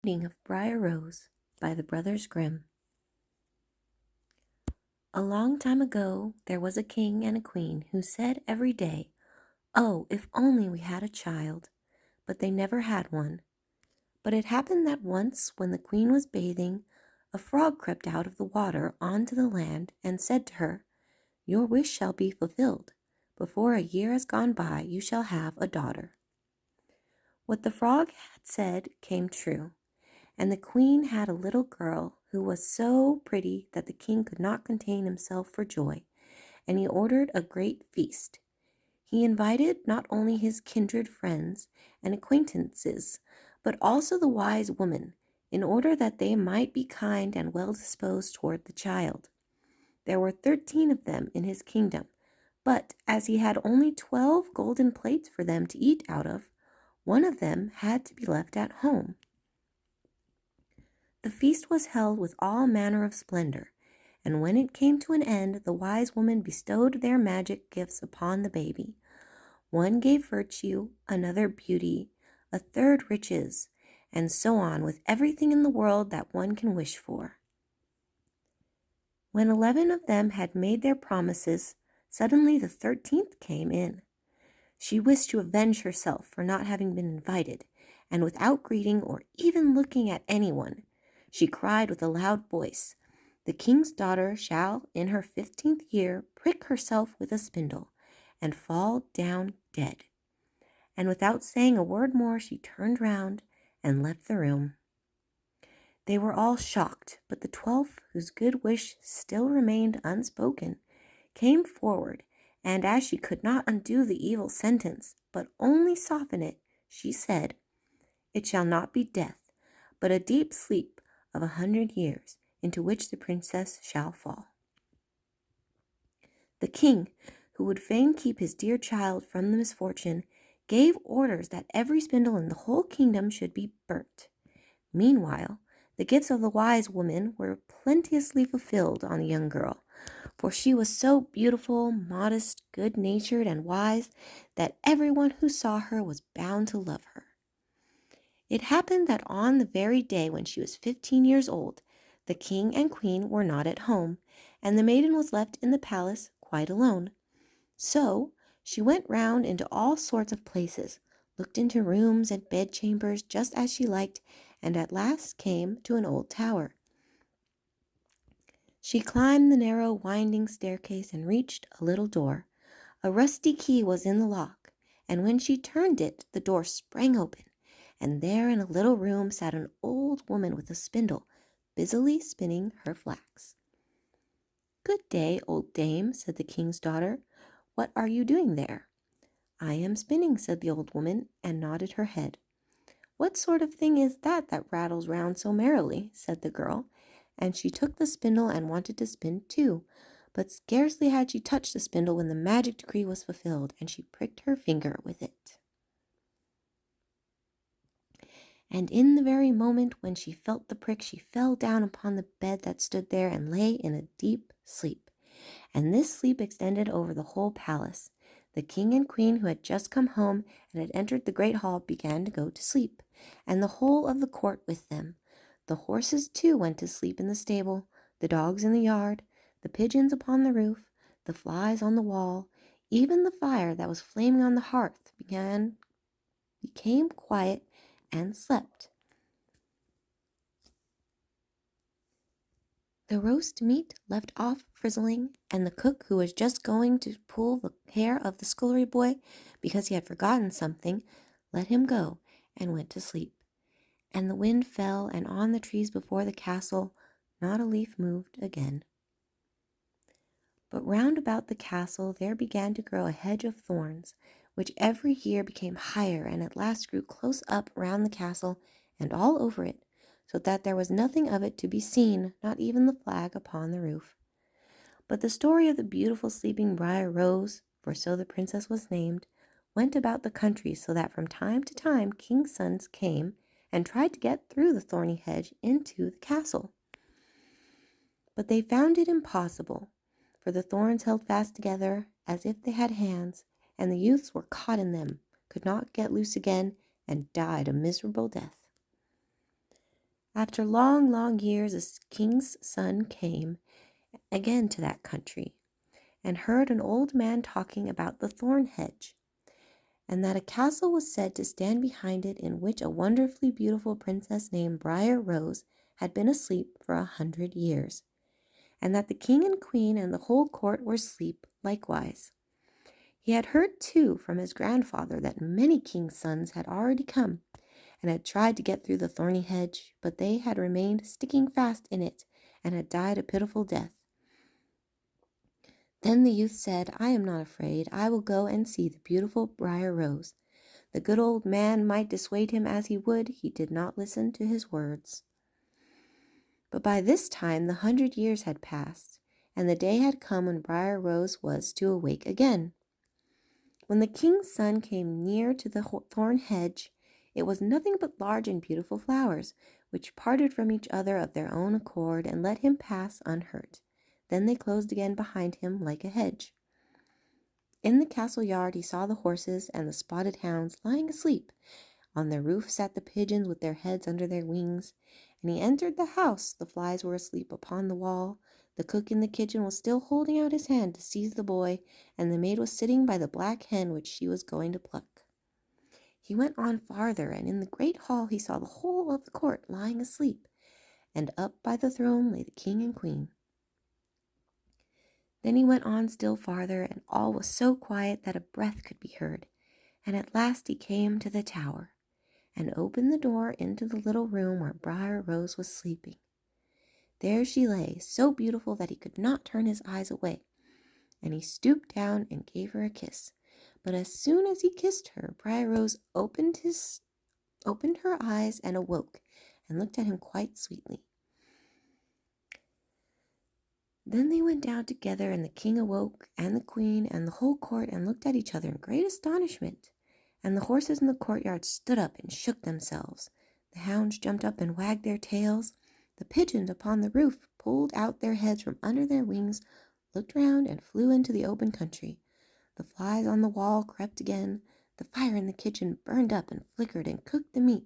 reading of Briar Rose by the Brothers Grimm. A long time ago, there was a king and a queen who said every day, "Oh, if only we had a child," but they never had one. But it happened that once, when the queen was bathing, a frog crept out of the water onto the land and said to her, "Your wish shall be fulfilled. Before a year has gone by, you shall have a daughter." What the frog had said came true. And the queen had a little girl who was so pretty that the king could not contain himself for joy, and he ordered a great feast. He invited not only his kindred friends and acquaintances, but also the wise woman, in order that they might be kind and well disposed toward the child. There were 13 of them in his kingdom, but as he had only 12 golden plates for them to eat out of, one of them had to be left at home. The feast was held with all manner of splendor, and when it came to an end, the wise woman bestowed their magic gifts upon the baby. One gave virtue, another beauty, a third riches, and so on with everything in the world that one can wish for. When 11 of them had made their promises, suddenly the 13th came in. She wished to avenge herself for not having been invited, and without greeting or even looking at anyone, she cried with a loud voice, "The king's daughter shall in her 15th year prick herself with a spindle and fall down dead." And without saying a word more, she turned round and left the room. They were all shocked, but the 12th, whose good wish still remained unspoken, came forward, and as she could not undo the evil sentence, but only soften it, she said, "It shall not be death, but a deep sleep of 100 years, into which the princess shall fall." The king, who would fain keep his dear child from the misfortune, gave orders that every spindle in the whole kingdom should be burnt. Meanwhile, the gifts of the wise woman were plenteously fulfilled on the young girl, for she was so beautiful, modest, good-natured, and wise that everyone who saw her was bound to love her. It happened that on the very day when she was 15 years old, the king and queen were not at home, and the maiden was left in the palace quite alone. So she went round into all sorts of places, looked into rooms and bedchambers just as she liked, and at last came to an old tower. She climbed the narrow, winding staircase and reached a little door. A rusty key was in the lock, and when she turned it, the door sprang open, and there in a little room sat an old woman with a spindle, busily spinning her flax. "Good day, old dame," said the king's daughter. "What are you doing there?" "I am spinning," said the old woman, and nodded her head. "What sort of thing is that rattles round so merrily?" said the girl, and she took the spindle and wanted to spin too, but scarcely had she touched the spindle when the magic decree was fulfilled, and she pricked her finger with it. And in the very moment when she felt the prick, she fell down upon the bed that stood there and lay in a deep sleep. And this sleep extended over the whole palace. The king and queen, who had just come home and had entered the great hall, began to go to sleep, and the whole of the court with them. The horses, too, went to sleep in the stable, the dogs in the yard, the pigeons upon the roof, the flies on the wall, even the fire that was flaming on the hearth became quiet and slept. The roast meat left off frizzling, and the cook, who was just going to pull the hair of the scullery boy because he had forgotten something, let him go and went to sleep. And the wind fell, and on the trees before the castle not a leaf moved again. But round about the castle there began to grow a hedge of thorns, which every year became higher, and at last grew close up round the castle and all over it, so that there was nothing of it to be seen, not even the flag upon the roof. But the story of the beautiful sleeping Briar Rose, for so the princess was named, went about the country, so that from time to time king's sons came and tried to get through the thorny hedge into the castle. But they found it impossible, for the thorns held fast together as if they had hands, and the youths were caught in them, could not get loose again, and died a miserable death. After long, long years, a king's son came again to that country and heard an old man talking about the thorn hedge, and that a castle was said to stand behind it in which a wonderfully beautiful princess named Briar had been asleep for 100 years, and that the king and queen and the whole court were asleep likewise. He had heard, too, from his grandfather that many kings' sons had already come and had tried to get through the thorny hedge, but they had remained sticking fast in it and had died a pitiful death. Then the youth said, "I am not afraid. I will go and see the beautiful Briar Rose." The good old man might dissuade him as he would, he did not listen to his words. But by this time the 100 years had passed, and the day had come when Briar Rose was to awake again. When the king's son came near to the thorn hedge, it was nothing but large and beautiful flowers, which parted from each other of their own accord and let him pass unhurt. Then they closed again behind him like a hedge. In the castle yard he saw the horses and the spotted hounds lying asleep. On the roof sat the pigeons with their heads under their wings. And he entered the house. The flies were asleep upon the wall. The cook in the kitchen was still holding out his hand to seize the boy, and the maid was sitting by the black hen which she was going to pluck. He went on farther, and in the great hall he saw the whole of the court lying asleep, and up by the throne lay the king and queen. Then he went on still farther, and all was so quiet that a breath could be heard, and at last he came to the tower, and opened the door into the little room where Briar Rose was sleeping. There she lay, so beautiful that he could not turn his eyes away, and he stooped down and gave her a kiss. But as soon as he kissed her, Briar Rose opened her eyes and awoke, and looked at him quite sweetly. Then they went down together, and the king awoke, and the queen, and the whole court, and looked at each other in great astonishment. And the horses in the courtyard stood up and shook themselves. The hounds jumped up and wagged their tails. The pigeons upon the roof pulled out their heads from under their wings, looked round, and flew into the open country. The flies on the wall crept again. The fire in the kitchen burned up and flickered and cooked the meat.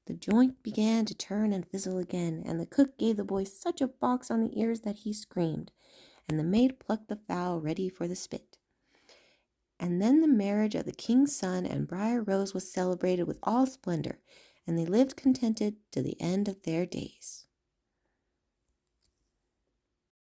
The joint began to turn and fizzle again, and the cook gave the boy such a box on the ears that he screamed, and the maid plucked the fowl ready for the spit. And then the marriage of the king's son and Briar Rose was celebrated with all splendor, and they lived contented to the end of their days.